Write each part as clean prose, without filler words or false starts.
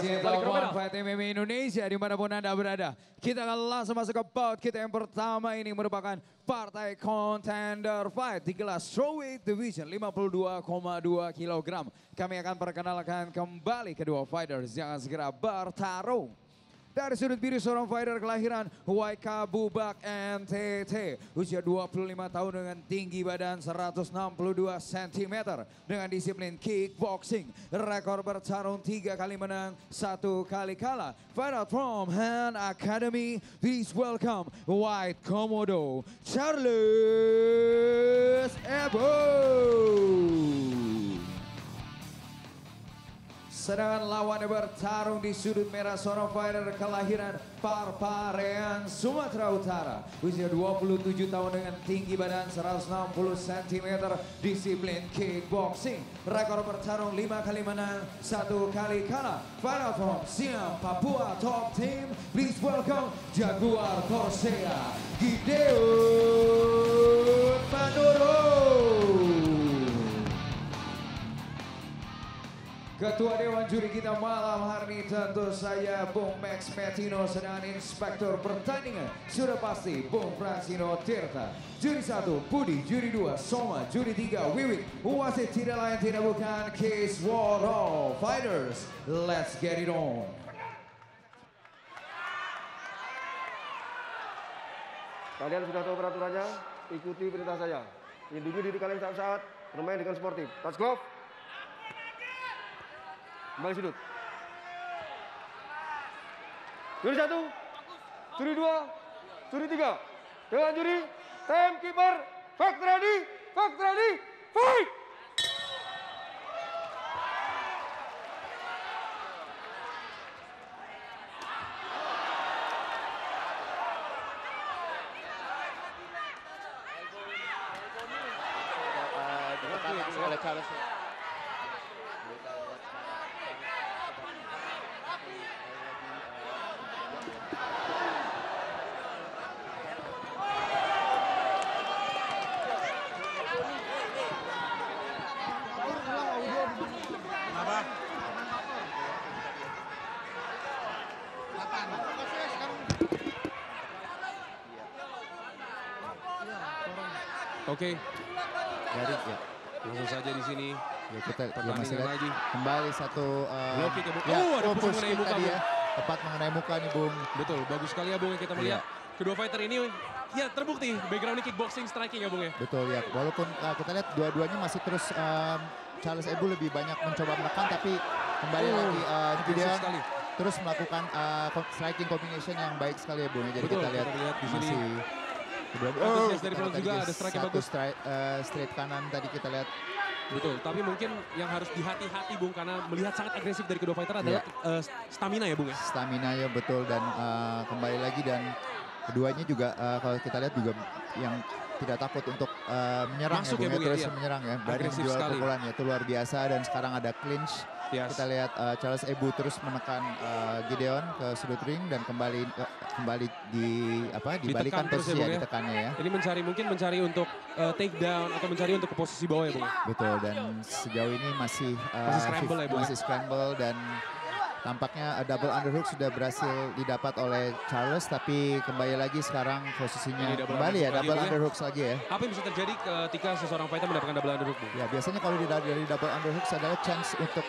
Pecinta One Fight MMA Indonesia dimanapun Anda berada. Kita akan langsung masuk ke bout kita yang pertama, ini merupakan partai contender fight di kelas strawweight division 52,2 kg. Kami akan perkenalkan kembali kedua fighters yang akan segera bertarung. Dari sudut biru seorang fighter kelahiran Waika Bubak NTT. Usia 25 tahun dengan tinggi badan 162 cm. Dengan disiplin kickboxing. Rekor bertarung 3 kali menang, 1 kali kalah. Fight out from Han Academy. Please welcome White Komodo Charles Ebo. Sedangkan lawannya bertarung di sudut merah seorang fighter kelahiran Parparean, Sumatera Utara. Usia 27 tahun dengan tinggi badan 160 cm, disiplin kickboxing. Rekor bertarung 5 kali menang, 1 kali kalah. Fight out from Siam, Papua Top Team. Please welcome Jaguar Corsair, Gideon Pandoro. Ketua Dewan Juri kita malam hari ini tentu saya Bung Max Metino, sedangkan inspektur pertandingan sudah pasti Bung Fransino Tirta. Juri 1 Budi, juri 2 Soma, juri 3 Wiwit. Wasit tidak lain tidak bukan Case Waro. Fighters, let's get it on. Kalian sudah tahu peraturannya, ikuti perintah saya. Lindungi diri kalian saat-saat bermain dengan sportif. Touch glove. Kembali sudut. Juri 1, juri 2, juri 3. Dengan juri, timekeeper, fight ready, fight! Oke, Jadi ya, langsung saja di sini. ya kita Pertandingan masih lihat lagi. kembali satu Low kick ya, Bung. ya, Oh, ada push push mengenai kick muka, tadi Bung. ya. Tepat mengenai muka nih Bung. Betul, bagus sekali ya Bung yang kita melihat. Kedua fighter ini ya terbukti backgroundnya kickboxing striking ya Bung ya. Betul ya, walaupun kita lihat dua-duanya masih terus Charles Ebu lebih banyak mencoba menekan, tapi kembali lagi ini dia sekali. terus melakukan striking combination yang baik sekali ya Bung. Jadi Betul, kita lihat kita lihat di sini. masih kedua Antusias dari kita Pearl lihat juga, tadi ada strike yang satu bagus. straight kanan tadi kita lihat. Betul, tapi mungkin yang harus dihati-hati Bung karena melihat sangat agresif dari kedua fighter adalah stamina ya Bung ya. Stamina ya betul, dan kembali lagi dan keduanya juga kalau kita lihat juga yang tidak takut untuk menyerang Masuk ya Bung, ya, Bung, ya, terus iya. menyerang ya. Dari Agresif duel sekali. pukulan ya itu luar biasa, dan sekarang ada clinch. Yes. Kita lihat Charles Ebu terus menekan Gideon ke sudut ring dan kembali dibalikan terus ya, posisi Bung, ya, ya. ditekannya ya. Ini mungkin mencari untuk take down atau mencari untuk ke posisi bawah ya Bung. Betul, dan sejauh ini masih scramble ya, Bung. masih scramble, dan tampaknya double underhook sudah berhasil didapat oleh Charles, tapi kembali lagi sekarang posisinya Ini double kembali ya underhook lagi, double Bung, ya. underhooks lagi ya. Apa yang bisa terjadi ketika seseorang fighter mendapatkan double underhook Bung? Ya biasanya kalau dari double underhooks adalah chance untuk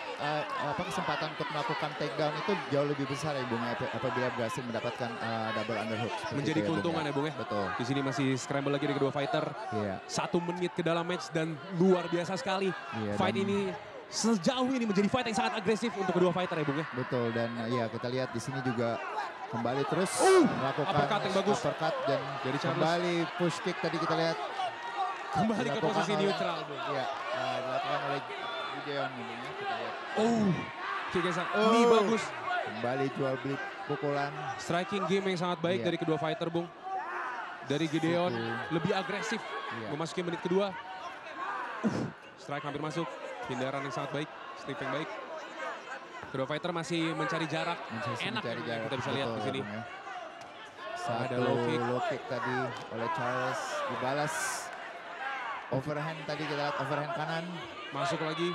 kesempatan untuk melakukan takedown itu jauh lebih besar ya Bung, apabila berhasil mendapatkan double underhooks. Seperti Menjadi itu keuntungan ya Bung ya. Betul. Di sini masih scramble lagi dari kedua fighter. Iya. 1 menit ke dalam match dan luar biasa sekali. Iya, Fight dan- ini sejauh ini menjadi fight yang sangat agresif untuk kedua fighter ya Bung ya. Betul, dan ya kita lihat di sini juga kembali terus melakukan uppercut yang bagus. uppercut dan Dari Charles. kembali push kick tadi kita lihat Kembali ke dilakukan posisi oleh- neutral Bung. Iya, dilakukan oleh Gideon gitu ya, kita lihat. Kick yang ini bagus. Kembali jual beli pukulan. Striking game yang sangat baik Iya. dari kedua fighter Bung. Dari Gideon Situ. lebih agresif Iya. memasuki menit kedua. Strike hampir masuk. Hindaran yang sangat baik, strip yang baik. Kedua fighter masih mencari jarak. Enak mencari ya, jarak. kita bisa lihat Betul di ya, sini. Bung, ya. Ada Satu low kick. low kick tadi oleh Charles, dibalas overhand tadi, kita lihat overhand kanan. Masuk lagi.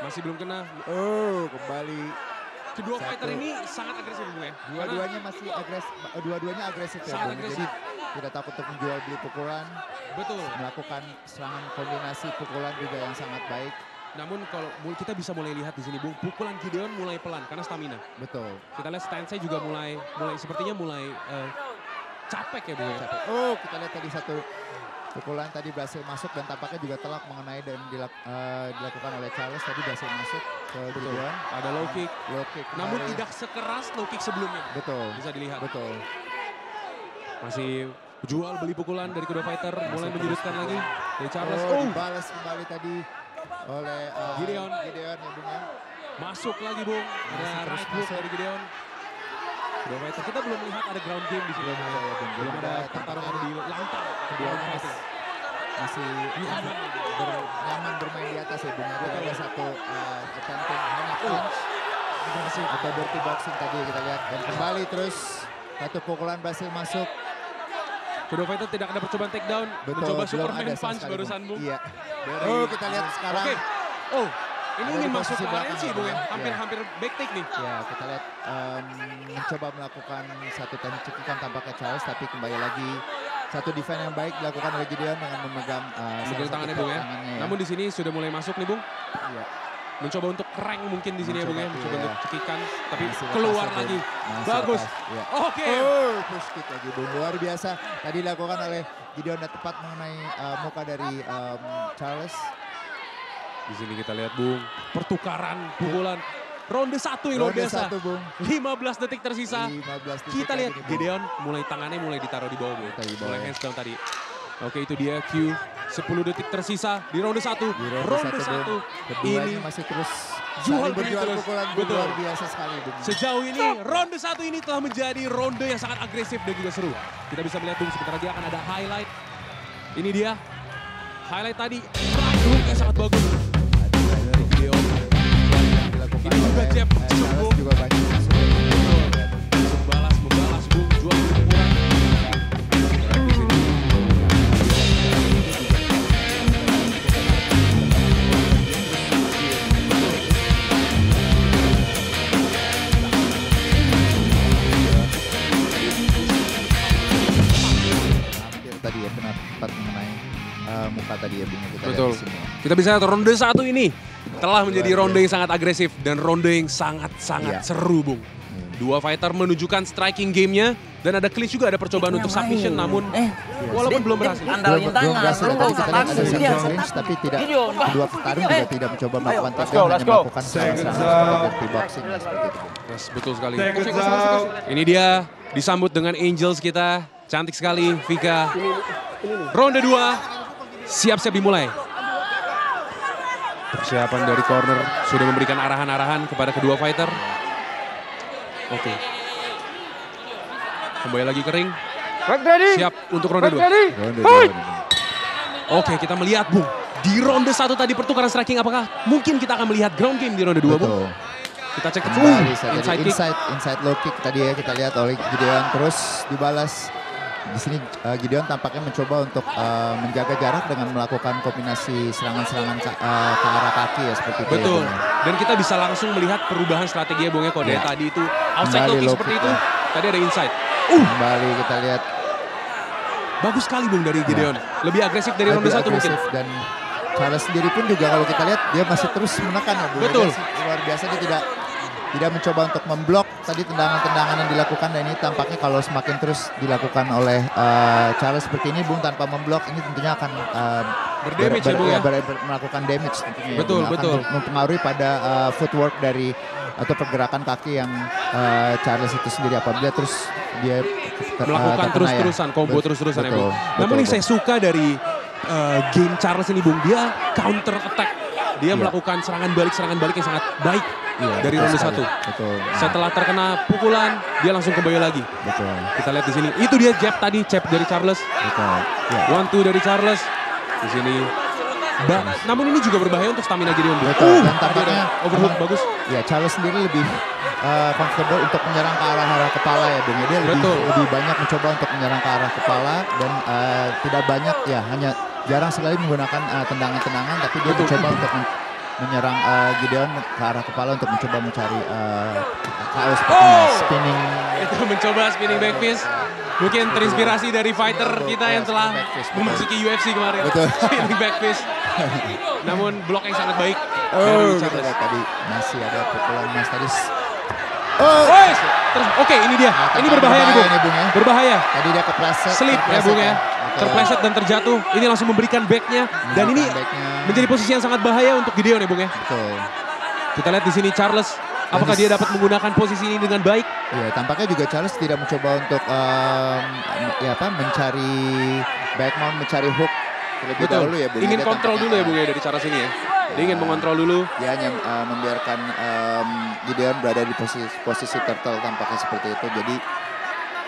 Masih belum kena. Kembali Kedua fighter ini sangat agresif Bung ya. Dua-duanya masih agresif, dua-duanya agresif ya. Sangat Bung. agresif. Jadi tidak takut untuk menjual beli pukulan, Betul. melakukan serangan kombinasi pukulan juga yang sangat baik. Namun kalau kita bisa mulai lihat di sini Bung, pukulan Gideon mulai pelan karena stamina. Betul. Kita lihat stance-nya juga mulai sepertinya mulai capek ya Bung ya. Capek. Oh, kita lihat tadi satu pukulan tadi berhasil masuk dan tampaknya juga telak mengenai dan dilakukan oleh Charles tadi berhasil masuk ke Gideon. Ada low kick. Low kick. Namun kembali. tidak sekeras low kick sebelumnya. Betul. Bisa dilihat. Betul. Masih jual beli pukulan dari kedua fighter, mulai menyudutkan lagi dari Charles. Oh, dibalas kembali tadi oleh Gideon. Gideon ya Bung ya. Masuk lagi Bung, ada Masih terus right hook masuk. dari Gideon. Kedua fighter, kita belum melihat ada ground game di sini. Belum ada ya, Bung. Belum ada pertarungan di lantai. Keduanya masih nyaman bermain di atas ya Bung. Kita ada satu attempting hanya punch atau dirty boxing tadi kita lihat. Dan kembali terus satu pukulan berhasil masuk. Kedua fighter tidak ada percobaan takedown, Betul, mencoba belum Superman ada sama punch sekali, barusan Bung. Iya. Oh, kita lihat sekarang. Oke. Oh, ini Ada ingin di masuk posisi ke belakang RNC ya, Bung ya, Bung ya. hampir-hampir back take nih. Ya, kita lihat mencoba melakukan satu teknik cekikan tampaknya Charles, tapi kembali lagi satu defense yang baik dilakukan oleh Gideon dengan memegang Megang tangannya Bung ya. Namun di sini sudah mulai masuk nih Bung. Iya. Mencoba untuk crank mungkin di sini ya Bung ya, mencoba Iya. untuk cekikan, tapi Masih keluar lepas ya, lagi. Bung. Masih Bagus. lepas, iya. Oke. Oh, push kick lagi Bung. Luar biasa. Tadi dilakukan oleh Gideon dan tepat mengenai muka dari Charles. Di sini kita lihat Bung, pertukaran pukulan. Ronde 1 yang luar Ronde biasa. 1 Bung. 15 detik tersisa. 15 detik Kita lagi lihat nih, Bung. Gideon mulai tangannya mulai ditaruh di bawah Bung. Ditaruh di bawah, Mulai ya. hands down tadi. Oke itu dia Q. 10 detik tersisa di ronde 1. Di ronde Ronde 1 Bung. 1. Keduanya Ini masih terus jual saling beli berjual terus. pukulan. Bung. Betul. Luar biasa sekali Bung. sejauh ini ronde 1 ini telah menjadi ronde yang sangat agresif dan juga seru. Kita bisa melihat Bung sebentar lagi akan ada highlight. Ini dia. Highlight tadi. Right hook yang sangat bagus. Dari Gideon. Dilakukan Ini juga oleh, jab kecil, Charles Bung. juga banyak masuk. Membalas Bung. Jual beli pukulan. Dan di sini. Hampir tadi ya kena tepat mengenai muka tadi ya Bung. Kita Betul. lihat di sini. Kita bisa lihat ronde 1 ini telah menjadi ronde yang sangat agresif dan ronde yang sangat-sangat Iya. seru Bung. Dua fighter menunjukkan striking game-nya dan ada clinch juga, ada percobaan untuk submission namun walaupun belum berhasil. Andalin tangan, berhasil. lu Tadi gak kita usah lihat ada takut dia. sensor clinch tapi tidak, kedua petarung juga tidak mencoba melakukan let's takedown, go, let's hanya go. melakukan serangan dirty boxing seperti itu. Yes, betul sekali. Ini dia disambut dengan Angels kita. Cantik sekali Vika. Ronde 2 siap-siap dimulai. Persiapan dari corner sudah memberikan arahan-arahan kepada kedua fighter. Oke. Kembali lagi kering. Fight ready. Siap untuk ronde 2. Ready. Ronde dua ini, Bung. Oke, kita melihat Bung. Di ronde 1 tadi pertukaran striking, apakah mungkin kita akan melihat ground game di ronde 2 Bung? Betul. Kita cek Kembali tadi inside kick. inside low kick tadi ya kita lihat oleh Gideon terus dibalas. Di sini Gideon tampaknya mencoba untuk menjaga jarak dengan melakukan kombinasi serangan-serangan ke arah kaki ya seperti itu. Betul. Ya, Bung. Dan kita bisa langsung melihat perubahan strategi ya Bung ya. Kalau dari Iya. tadi itu outside Kembali low kick low seperti kick, itu. ya. Tadi ada inside. Kembali kita lihat Bagus sekali Bung dari Gideon. Lebih agresif dari ronde lebih 1 mungkin. agresif dan Charles sendiri pun juga kalau kita lihat dia masih terus menekan ya Bung. Betul. Dia luar biasa dia tidak mencoba untuk memblok tadi tendangan-tendangan yang dilakukan dan ini tampaknya kalau semakin terus dilakukan oleh Charles seperti ini Bung tanpa memblok ini tentunya akan Berdamage ya Bung ya. melakukan damage tentunya ya, Betul, Bung. Akan betul. mempengaruhi pada footwork dari atau pergerakan kaki yang Charles itu sendiri apabila terus dia Melakukan terkena terus-terusan, combo Bet- terus-terusan ya betul, Bung. betul, Namun yang Bung. saya suka dari game Charles ini Bung. Dia counter attack. Dia Iya. melakukan serangan balik yang sangat baik Iya, dari betul ronde sekali. 1. Betul. Setelah terkena pukulan, dia langsung kembali lagi. Betul. Kita lihat di sini. Itu dia jab tadi, jab dari Charles. Betul. Ya. 1-2 dari Charles. Di sini. Namun ini juga berbahaya untuk stamina Gideon. Bung. Betul, dan Tadi tampaknya ada overhook memang- bagus. Ya, Charles sendiri lebih comfortable untuk menyerang ke arah kepala ya Bung. Dia Betul. lebih banyak mencoba untuk menyerang ke arah kepala dan tidak banyak ya hanya jarang sekali menggunakan tendangan-tendangan tapi dia Betul. mencoba untuk menyerang Gideon ke arah kepala untuk mencoba mencari KO sepertinya. Spinning. Itu mencoba spinning back fist. Mungkin terinspirasi dari fighter kita yang telah spinning back fist, betul. memasuki UFC kemarin. Betul. Spinning back fist. Namun blok yang sangat baik. Oh, dari kita Charles. lihat tadi masih ada pukulan Mas tadi. Wes! Terus oke, ini dia. Nah, Ini berbahaya nih, Bung. nih, Bung, ya. Berbahaya. Tadi dia kepleset. Slip ya, Bung ya. Terpleset dan terjatuh. Ini langsung memberikan backnya. Dan ini menjadi posisi yang sangat bahaya untuk Gideon ya, Bung ya. Betul. Kita lihat di sini Charles. Apakah dia dapat menggunakan posisi ini dengan baik? Iya, tampaknya juga Charles tidak mencoba untuk mencari back mount, mencari hook terlebih dahulu ya, Bung. Ingin Dia kontrol tampaknya, dulu ya, Bung ya, dari Charles ini ya. Dia ingin mengontrol dulu. Dia hanya membiarkan Gideon berada di posisi turtle tampaknya seperti itu. Jadi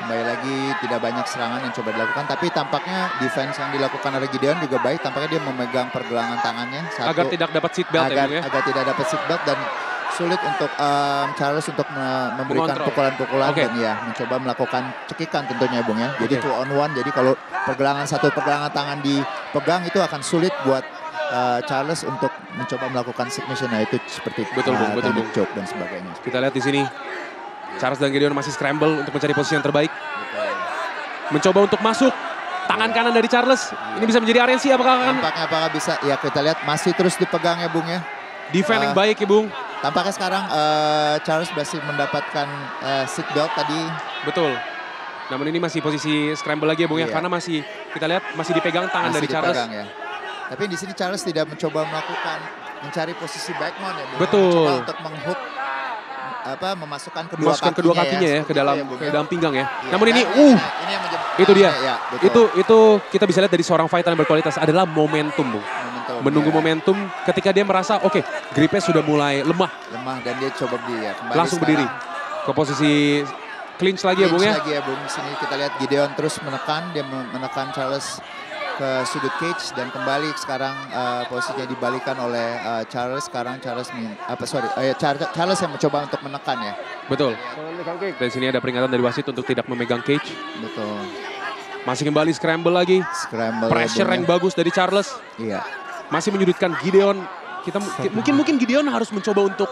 kembali lagi tidak banyak serangan yang coba dilakukan. Tapi tampaknya defense yang dilakukan oleh Gideon juga baik. Tampaknya dia memegang pergelangan tangannya. Agar tidak dapat seat belt ya, Bung ya. Agar tidak dapat seat belt dan sulit untuk Charles untuk memberikan pukulan-pukulan dan ya mencoba melakukan cekikan tentunya, Bung ya. Jadi 2 on 1. Jadi kalau pergelangan tangan dipegang itu akan sulit buat Charles untuk mencoba melakukan submission. Nah itu seperti Betul, Bung. choke dan sebagainya. Kita lihat di sini Charles dan Gideon masih scramble untuk mencari posisi yang terbaik. Mencoba untuk masuk. Tangan kanan dari Charles. Ini bisa menjadi RNC apakah apakah bisa? Ya kita lihat masih terus dipegang ya, Bung ya. Defend yang baik ya, Bung. Tampaknya sekarang Charles berhasil mendapatkan seat belt tadi. Betul. Namun ini masih posisi scramble lagi ya, Bung ya. Karena masih kita lihat masih dipegang tangan dari Charles. Ya. Tapi di sini Charles tidak mencoba mencari posisi back mount ya, Bung. Betul. Mencoba untuk menghook memasukkan kedua kakinya ya ke dalam pinggang ya. Iya. Namun ini ini yang menjadi itu dia. Ya, itu kita bisa lihat dari seorang fighter yang berkualitas adalah momentum, Bung. Menunggu momentum ketika dia merasa oke, gripnya sudah mulai lemah dan dia coba kembali langsung berdiri ke posisi clinch lagi ya, Bung ya. Lagi ya, Bung. Sini kita lihat Gideon terus menekan Charles ke sudut cage dan kembali sekarang posisinya dibalikan oleh Charles. Sekarang Charles Charles yang mencoba untuk menekan ya. Betul. Dari sini ada peringatan dari wasit untuk tidak memegang cage. Betul. Masih kembali scramble lagi. Pressure yang bagus dari Charles. Iya. Masih menyudutkan Gideon. Mungkin Gideon harus mencoba untuk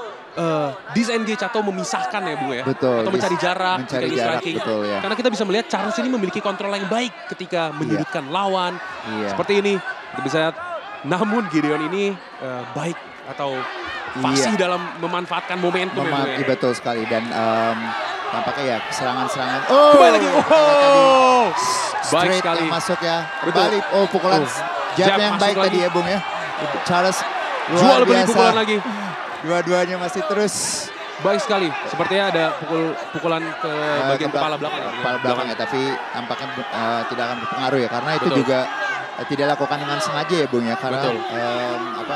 disengage atau memisahkan ya, Bung ya. Betul. Atau mencari jarak, betul ya. Karena kita bisa melihat Charles ini memiliki kontrol yang baik ketika menyudutkan lawan. Iya. Seperti ini. Kita bisa lihat. Namun Gideon ini baik atau fasih dalam memanfaatkan momentum ya. Betul sekali dan tampaknya ya serangan-serangan. Kembali lagi. Baik sekali. Masuk ya. Kembali. Pukulan jab yang baik tadi ya, Bung ya. Charles luar biasa. Pukulan lagi. Dua-duanya masih terus. Baik sekali. Sepertinya ada pukulan ke bagian kepala belakang. Kepala belakang ya, tapi tampaknya tidak akan berpengaruh ya. Karena itu juga tidak lakukan dengan sengaja ya, Bung ya. Karena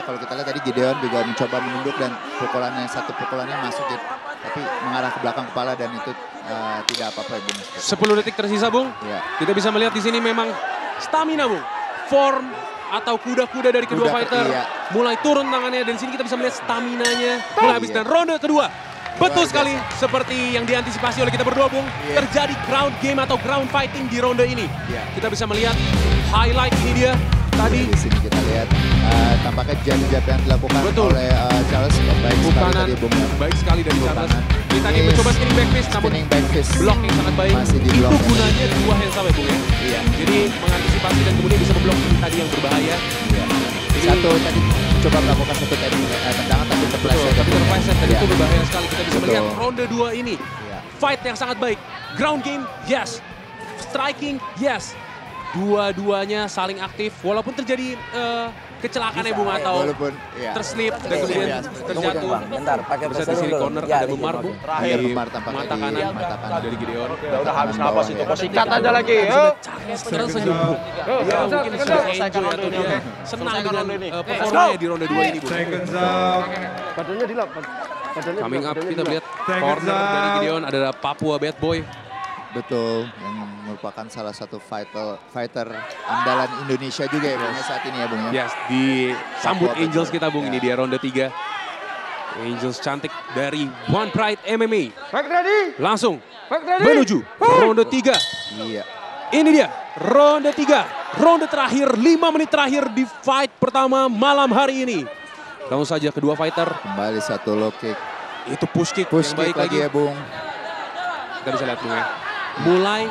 kalau kita lihat tadi Gideon juga mencoba menunduk dan satu pukulannya masuk ya. Tapi mengarah ke belakang kepala dan itu tidak apa-apa ya, Bung. 10 detik tersisa, Bung. Ya. Kita bisa melihat di sini memang stamina, Bung. Form atau kuda-kuda dari kedua fighter mulai turun tangannya dan di sini kita bisa melihat staminanya mulai habis dan ronde kedua. Betul sekali seperti yang diantisipasi oleh kita berdua, Bung. Terjadi ground game atau ground fighting di ronde ini. Kita bisa melihat highlight ini dia tadi. Di sini kita lihat tampaknya jab yang dilakukan oleh Charles baik sekali tadi, Bung. Baik sekali dari Charles. Ini tadi mencoba spinning back fist namun blok yang sangat baik. Itu gunanya dua hand sama, Bung ya. Iya. Jadi mengantisipasi dan kemudian bisa memblok ini tadi yang berbahaya. Iya. Satu tadi coba melakukan satu tendangan tapi terpleset. Tapi terpleset dan itu berbahaya sekali. Kita bisa melihat ronde 2 ini. Fight yang sangat baik. Ground game, yes. Striking, yes. Dua-duanya saling aktif walaupun terjadi kecelakaan ya, Bung, atau terslip dan kemudian terjatuh. Bentar, pakai bisa di sini corner ada Bumar, Bung. Terakhir Bumar tampaknya mata kanan dari Gideon. Udah habis napas itu, kok sikat aja lagi. Tersenyum. Ya mungkin sudah enjoy atau dia senang dengan performanya di ronde 2 ini, Bung. Badannya dilap. Coming up kita lihat corner dari Gideon ada Papua Bad Boy. Betul, yang merupakan salah satu fighter andalan Indonesia juga ya, Bung, saat ini ya, Bung. Yes, disambut Angels kita, Bung, ini dia ronde 3. Angels cantik dari One Pride MMA. Langsung menuju ronde 3. Iya. Ini dia ronde 3. Ronde terakhir, 5 menit terakhir di fight pertama malam hari ini. Langsung saja kedua fighter. Kembali satu low kick. Itu push kick Push yang baik kick lagi ya Bung. Kita bisa lihat Bung ya. Mulai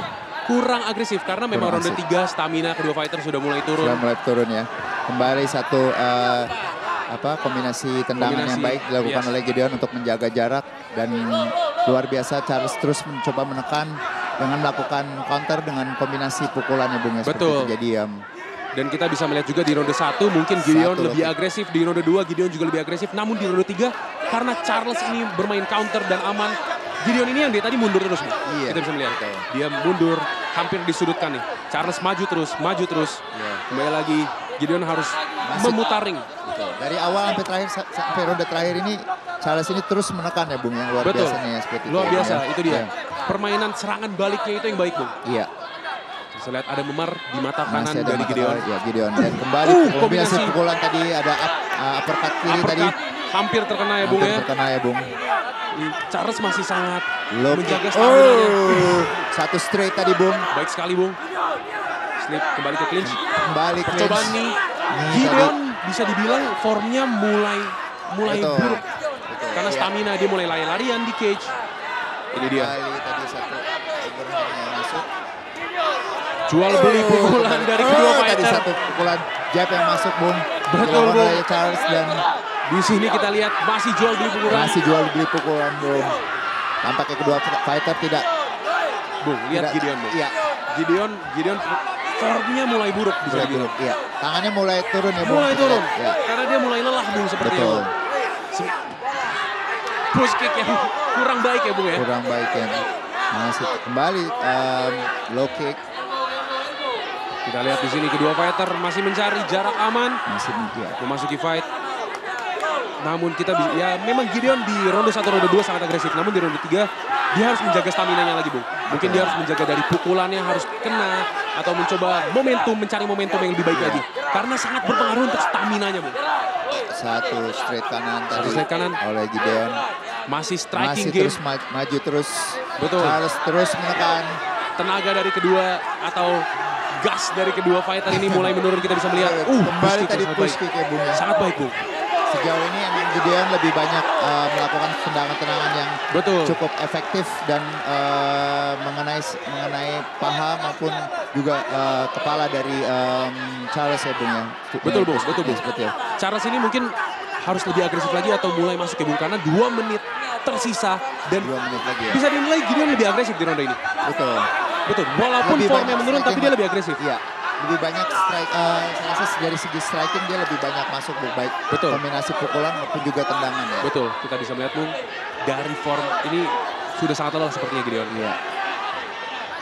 kurang agresif karena memang Kurang ronde 3 stamina kedua fighter sudah mulai turun. Sudah mulai turun ya. Kembali satu kombinasi tendangan yang baik dilakukan oleh Gideon untuk menjaga jarak. Dan luar biasa Charles terus mencoba menekan dengan melakukan counter dengan kombinasi pukulannya Bung ya. Betul. Jadi dan kita bisa melihat juga di ronde 1 mungkin Gideon lebih agresif, di ronde 2 Gideon juga lebih agresif. Namun di ronde 3 karena Charles ini bermain counter dan aman, Gideon ini yang dia tadi mundur terus. Iya, kita bisa melihat dia mundur, hampir disudutkan nih. Charles maju terus. Iya. Kembali lagi Gideon harus memutar ring. Betul. Dari awal sampai ronde terakhir ini Charles ini terus menekan ya Bung yang luar biasanya ya, seperti luar biasa ya. itu dia. Ya. Permainan serangan baliknya itu yang baik Bung. Iya. Bisa lihat ada memar di mata kanan Masih ada dari mata Gideon. kanan, ya, Gideon. Dan kembali kombinasi pukulan tadi ada uppercut kiri tadi. Hampir terkena ya Bung ya. Terkena ya Bung. Charles masih sangat Low menjaga stamina-nya. Satu straight tadi Bung. Baik sekali Bung. Slip kembali ke clinch. Kembali clinch. Percobaan nih. Gideon bisa dibilang formnya mulai buruk. Karena stamina dia mulai lari-larian di cage. Ini dia. Kembali tadi satu overhand yang masuk. Jual beli pukulan dari kedua Tadi fighter. satu pukulan jab yang masuk Bung. Betul, Dilakukan Bung. oleh Charles dan Di sini kita lihat masih jual beli pukulan. masih jual beli pukulan Bung. Tampaknya kedua fighter tidak. Bung, lihat Gideon Bung. Iya. Gideon formnya mulai buruk bisa Mulai dibilang. turun. Iya. Tangannya mulai turun ya Bung. Mulai turun. Ya. Karena dia mulai lelah Bung sepertinya. Betul. Bung. Push kick yang kurang baik ya Bung ya. Kurang baik ya. Masih kembali low kick. Kita lihat di sini kedua fighter masih mencari jarak aman. Masih ya. Memasuki fight. Namun kita bisa, ya memang Gideon di ronde 1, ronde 2 sangat agresif. Namun di ronde 3 dia harus menjaga stamina-nya lagi Bung. Mungkin dia harus menjaga dari pukulannya harus kena. Atau mencoba mencari momentum yang lebih baik lagi. Karena sangat berpengaruh untuk stamina-nya Bung. Satu straight kanan tadi straight kanan. oleh Gideon. Masih striking Masih game. terus maju terus. Betul. Harus terus menekan. Tenaga dari kedua atau gas dari kedua fighter ini mulai menurun, kita bisa melihat. Kembali kick tadi yang sangat push baik. kick ya Bung ya. Sangat baik Bung. Sejauh ini emang Gideon lebih banyak melakukan tendangan-tendangan yang Betul. cukup efektif dan mengenai paha maupun juga kepala dari Charles ya Bung ya. Betul Bung, betul Bung. Seperti itu. Charles ini mungkin harus lebih agresif lagi atau mulai masuk ya Bung, karena 2 menit tersisa dan 2 menit lagi ya. bisa dinilai Gideon lebih agresif di ronde ini. Betul. Betul, walaupun Lebih formnya banyak menurun tapi striking. dia lebih agresif. Iya. Lebih banyak strike, saya rasa dari segi striking dia lebih banyak masuk Bung. Baik Betul. kombinasi pukulan maupun juga tendangan ya. Betul, kita bisa melihat Bung, dari form ini sudah sangat lelah sepertinya Gideon. Iya.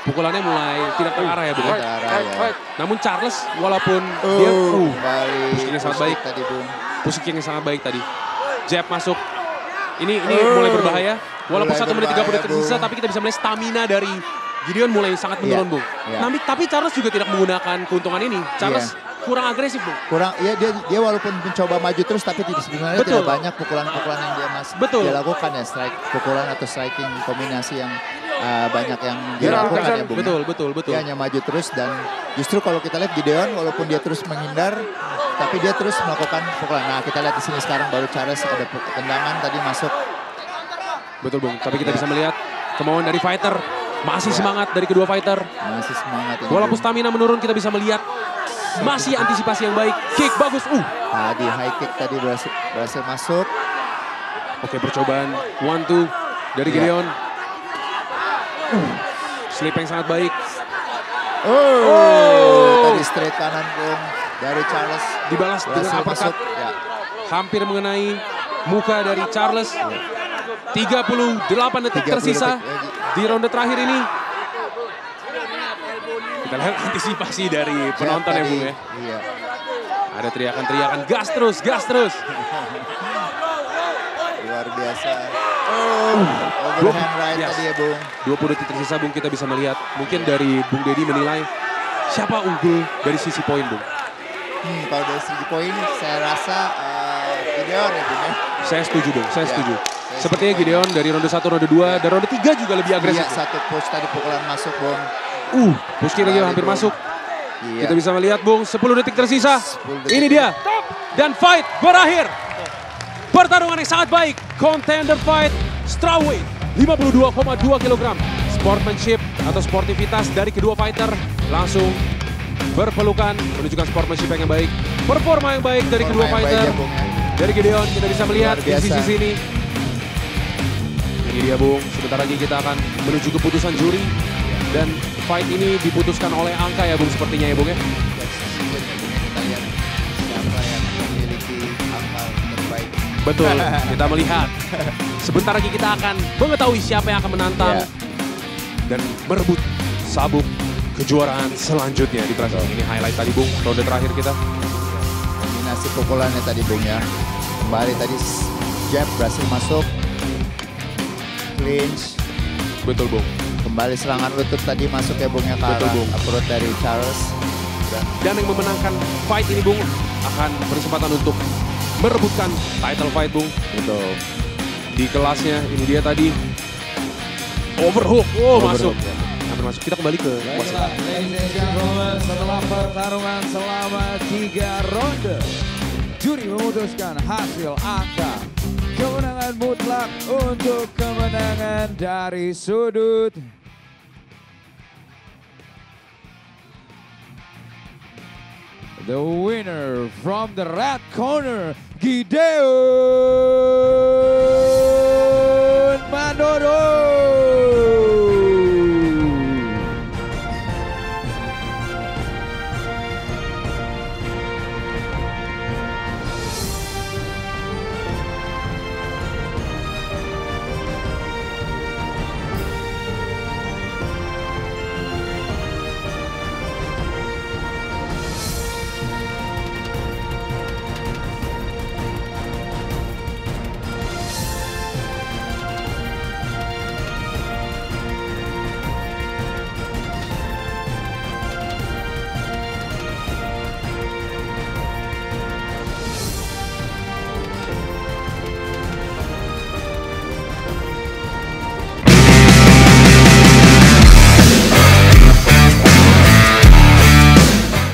Pukulannya mulai tidak terarah ya Bung. Tidak terarah, ya. Namun Charles walaupun dia kembali push kick-nya sangat push baik. kick tadi Bung. push kick yang sangat baik tadi. Jab masuk. Ini mulai berbahaya. Walaupun Mulai 1 menit 30 detik berbahaya, tersisa, Bung. tapi kita bisa melihat stamina dari Gideon mulai sangat menurun, Bung. iya. Tapi Charles juga tidak menggunakan keuntungan ini. Charles kurang agresif, Bung. Kurang, ya dia walaupun mencoba maju terus tapi sebenarnya Betul. tidak banyak pukulan-pukulan yang dia lakukan ya, pukulan atau striking kombinasi yang banyak yang dilakukan ya Bung. Betul. Dia hanya maju terus dan justru kalau kita lihat Gideon walaupun dia terus menghindar tapi dia terus melakukan pukulan. Nah, kita lihat di sini sekarang baru Charles ada tendangan tadi masuk. Betul, Bung. Tapi kita bisa melihat kemauan dari fighter. Masih semangat dari kedua fighter. Masih semangat ini. Walaupun Bung. stamina menurun, kita bisa melihat masih antisipasi yang baik. Kick bagus. Tadi high kick tadi berhasil masuk. Oke, percobaan 1-2 dari Gideon. Slip yang sangat baik. Tadi straight kanan Bung dari Charles. Dibalas dengan Berhasil uppercut. masuk. Ya. Hampir mengenai muka dari Charles. 38 detik 30 tersisa detik. di ronde terakhir ini. Kita lihat antisipasi dari penonton ya, Bung ya. Iya. Ada teriakan-teriakan, gas terus, gas terus. Luar biasa. Overhand right Yes. tadi ya Bung. 20 detik tersisa, Bung, kita bisa melihat. Mungkin dari Bung Deddy menilai siapa unggul dari sisi poin, Bung. Kalau dari segi poin saya rasa Gideon ya Bung ya. Saya setuju, Bung. Saya Ya. setuju. Saya Sepertinya setuju. Gideon dari ronde 1, ronde 2, dan ronde 3 juga lebih agresif. Iya, satu push tadi pukulan masuk Bung. Push kick lagi Kembali, hampir Bung. masuk. Iya. Kita bisa melihat, Bung, 10 detik tersisa. 10 detik. Ini dia. Dan fight berakhir. Pertarungan yang sangat baik. Contender fight strawweight 52,2 kg. Sportsmanship atau sportivitas dari kedua fighter langsung berpelukan, menunjukkan sportsmanship yang baik. Performa yang baik dari kedua fighter. Dari Gideon kita bisa melihat di sisi sini. Ini dia Bung, sebentar lagi kita akan menuju keputusan juri. Dan fight ini diputuskan oleh angka ya Bung sepertinya ya Bung ya. Kita lihat siapa yang memiliki angka terbaik. Betul, kita melihat. Sebentar lagi kita akan mengetahui siapa yang akan menantang. Dan merebut sabuk kejuaraan selanjutnya di Brazil. Ini highlight tadi Bung, ronde terakhir kita. Kombinasi pukulannya tadi Bung ya. Kembali tadi jab berhasil masuk. Clinch. Betul Bung. Kembali serangan lutut tadi masuk ya Bung ya ke arah approach dari Charles. Dan yang memenangkan fight ini Bung akan berkesempatan untuk merebutkan title fight Bung. Betul. Di kelasnya ini dia tadi. Overhook, masuk. Hampir masuk. Kita kembali ke wasit. Baiklah, ladies and gentlemen, setelah pertarungan selama 3 ronde, juri memutuskan hasil angka. Kemenangan mutlak untuk kemenangan dari sudut the winner from the red corner, Gideon